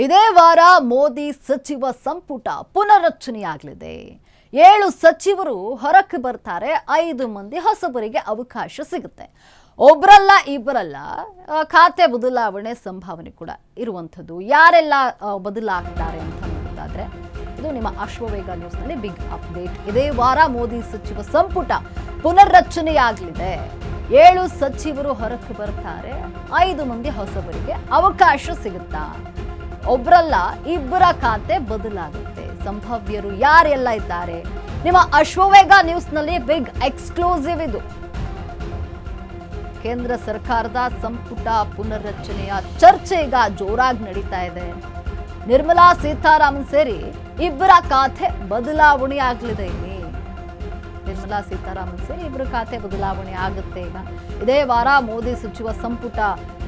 ಇದೇ ವಾರ ಮೋದಿ ಸಚಿವ ಸಂಪುಟ ಪುನರ್ರಚನೆಯಾಗಲಿದೆ. 7 ಸಚಿವರು ಹೊರಕ್ಕೆ ಬರ್ತಾರೆ, 5 ಮಂದಿ ಹೊಸಬರಿಗೆ ಅವಕಾಶ ಸಿಗುತ್ತೆ. ಒಬ್ಬರಲ್ಲ ಇಬ್ಬರಲ್ಲ ಖಾತೆ ಬದಲಾವಣೆ ಸಂಭಾವನೆ ಕೂಡ ಇರುವಂಥದ್ದು. ಯಾರೆಲ್ಲ ಬದಲಾಗ್ತಾರೆ ಅಂತ ನೋಡೋದಾದ್ರೆ ಇದು ನಿಮ್ಮ ಅಶ್ವವೇಗ ನ್ಯೂಸ್ನಲ್ಲಿ ಬಿಗ್ ಅಪ್ಡೇಟ್. ಇದೇ ವಾರ ಮೋದಿ ಸಚಿವ ಸಂಪುಟ ಪುನರ್ರಚನೆಯಾಗಲಿದೆ. 7 ಸಚಿವರು ಹೊರಕ್ಕೆ ಬರ್ತಾರೆ, 5 ಮಂದಿ ಹೊಸಬರಿಗೆ ಅವಕಾಶ ಸಿಗುತ್ತಾ? ಒಬ್ಬರಲ್ಲ ಇಬ್ಬರ ಖಾತೆ ಬದಲಾಗುತ್ತೆ. ಸಂಭಾವ್ಯರು ಯಾರೆಲ್ಲ ಇದ್ದಾರೆ? ನಿಮ್ಮ ಅಶ್ವವೇಗ ನ್ಯೂಸ್ನಲ್ಲಿ ಬಿಗ್ ಎಕ್ಸ್ಕ್ಲೂಸಿವ್ ಇದು. ಕೇಂದ್ರ ಸರ್ಕಾರದ ಸಂಪುಟ ಪುನರ್ರಚನೆಯ ಚರ್ಚೆ ಈಗ ಜೋರಾಗಿ ನಡೀತಾ ಇದೆ. ನಿರ್ಮಲಾ ಸೀತಾರಾಮನ್ ಸೇರಿ ಇಬ್ಬರ ಖಾತೆ ಬದಲಾವಣೆ ಆಗಲಿದೆ. ನಿರ್ಮಲಾ ಸೀತಾರಾಮನ್ ಸೇರಿ ಇಬ್ಬರ ಖಾತೆ ಬದಲಾವಣೆ ಆಗುತ್ತೆ. ಈಗ ಇದೇ ವಾರ ಮೋದಿ ಸಚಿವ ಸಂಪುಟ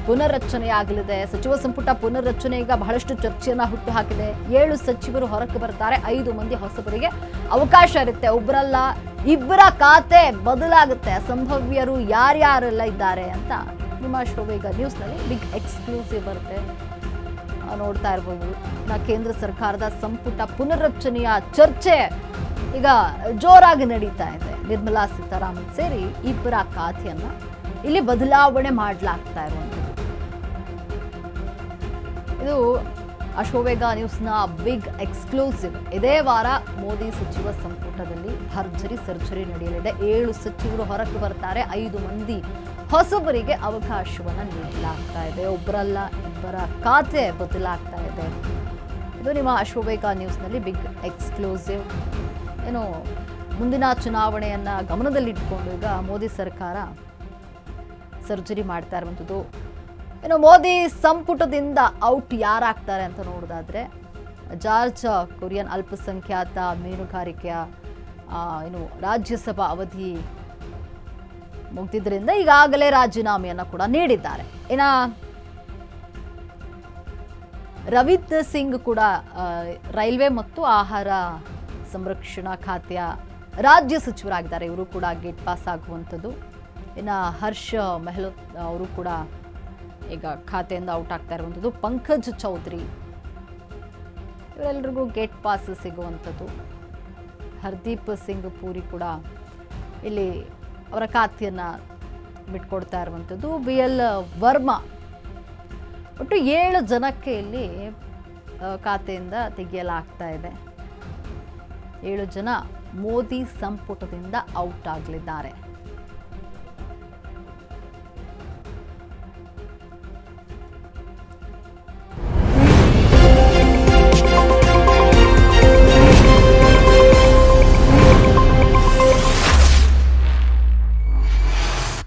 ಪುನರ್ರಚನೆ ಆಗಲಿದೆ. ಸಚಿವ ಸಂಪುಟ ಪುನರ್ರಚನೆ ಈಗ ಬಹಳಷ್ಟು ಚರ್ಚೆಯನ್ನ ಹುಟ್ಟು ಹಾಕಿದೆ. 7 ಸಚಿವರು ಹೊರಕ್ಕೆ ಬರ್ತಾರೆ, 5 ಮಂದಿ ಹೊಸಬರಿಗೆ ಅವಕಾಶ ಇರುತ್ತೆ. ಒಬ್ಬರಲ್ಲ ಇಬ್ಬರ ಖಾತೆ ಬದಲಾಗುತ್ತೆ. ಸಂಭವ್ಯರು ಯಾರ್ಯಾರೆಲ್ಲ ಇದ್ದಾರೆ ಅಂತ ನಿಮ್ಮ ಅಶ್ವವೇಗ ನ್ಯೂಸ್ನಲ್ಲಿ ಬಿಗ್ ಎಕ್ಸ್ಕ್ಲೂಸಿವ್ ಬರುತ್ತೆ, ನೋಡ್ತಾ ಇರ್ಬೋದು. ಕೇಂದ್ರ ಸರ್ಕಾರದ ಸಂಪುಟ ಪುನರ್ರಚನೆಯ ಚರ್ಚೆ ಈಗ ಜೋರಾಗಿ ನಡೀತಾ ಇದೆ. ನಿರ್ಮಲಾ ಸೀತಾರಾಮನ್ ಸೇರಿ ಇಬ್ಬರ ಖಾತೆಯನ್ನ ಇಲ್ಲಿ ಬದಲಾವಣೆ ಮಾಡಲಾಗ್ತಾ ಇರುವಂಥದ್ದು. ಇದು ಅಶ್ವವೇಗ ನ್ಯೂಸ್ನ ಬಿಗ್ ಎಕ್ಸ್ಕ್ಲೂಸಿವ್. ಇದೇ ವಾರ ಮೋದಿ ಸಚಿವ ಸಂಪುಟದಲ್ಲಿ ಭರ್ಜರಿ ಸರ್ಜರಿ ನಡೆಯಲಿದೆ. 7 ಸಚಿವರು ಹೊರಕ್ಕೆ ಬರ್ತಾರೆ, 5 ಮಂದಿ ಹೊಸಬರಿಗೆ ಅವಕಾಶವನ್ನು ನೀಡಲಾಗ್ತಾ ಇದೆ. ಒಬ್ಬರಲ್ಲ ಇಬ್ಬರ ಖಾತೆ ಬದಲಾಗ್ತಾ ಇದೆ. ಇದು ನಿಮ್ಮ ಅಶ್ವವೇಗ ನ್ಯೂಸ್ನಲ್ಲಿ ಬಿಗ್ ಎಕ್ಸ್ಕ್ಲೂಸಿವ್. ಏನು ಮುಂದಿನ ಚುನಾವಣೆಯನ್ನ ಗಮನದಲ್ಲಿಟ್ಕೊಂಡು ಈಗ ಮೋದಿ ಸರ್ಕಾರ ಸರ್ಜರಿ ಮಾಡ್ತಾ ಇರುವಂಥದ್ದು. ಏನು ಮೋದಿ ಸಂಪುಟದಿಂದ ಔಟ್ ಯಾರಾಗ್ತಾರೆ ಅಂತ ನೋಡೋದಾದ್ರೆ ಜಾರ್ಜ್ ಕುರಿಯನ್ ಅಲ್ಪಸಂಖ್ಯಾತ ಮೀನುಗಾರಿಕೆಯ ಏನು ರಾಜ್ಯಸಭಾ ಅವಧಿ ಮುಗಿದಿದ್ದರಿಂದ ಈಗಾಗಲೇ ರಾಜೀನಾಮೆಯನ್ನು ಕೂಡ ನೀಡಿದ್ದಾರೆ. ಇನ್ನು ರವಿತ್ ಸಿಂಗ್ ಕೂಡ ರೈಲ್ವೆ ಮತ್ತು ಆಹಾರ ಸಂರಕ್ಷಣಾ ಖಾತೆಯ ರಾಜ್ಯ ಸಚಿವರಾಗಿದ್ದಾರೆ. ಇವರು ಕೂಡ ಗೇಟ್ ಪಾಸ್ ಆಗುವಂಥದ್ದು. ಇನ್ನು ಹರ್ಷ ಮೆಹ್ಲೋತ್ ಅವರು ಕೂಡ ಈಗ ಖಾತೆಯಿಂದ ಔಟ್ ಆಗ್ತಾ ಇರುವಂಥದ್ದು. ಪಂಕಜ್ ಚೌಧರಿ ಇವರೆಲ್ಲರಿಗೂ ಗೇಟ್ ಪಾಸ್ ಸಿಗುವಂಥದ್ದು. ಹರ್ದೀಪ್ ಸಿಂಗ್ ಪೂರಿ ಕೂಡ ಇಲ್ಲಿ ಅವರ ಖಾತೆಯನ್ನು ಬಿಟ್ಕೊಡ್ತಾ ಇರುವಂಥದ್ದು. BL ವರ್ಮಾ ಒಟ್ಟು 7 ಜನಕ್ಕೆ ಇಲ್ಲಿ ಖಾತೆಯಿಂದ ತೆಗೆಯಲಾಗ್ತಾ ಇದೆ. 7 ಜನ ಮೋದಿ ಸಂಪುಟದಿಂದ ಔಟ್ ಆಗಲಿದ್ದಾರೆ.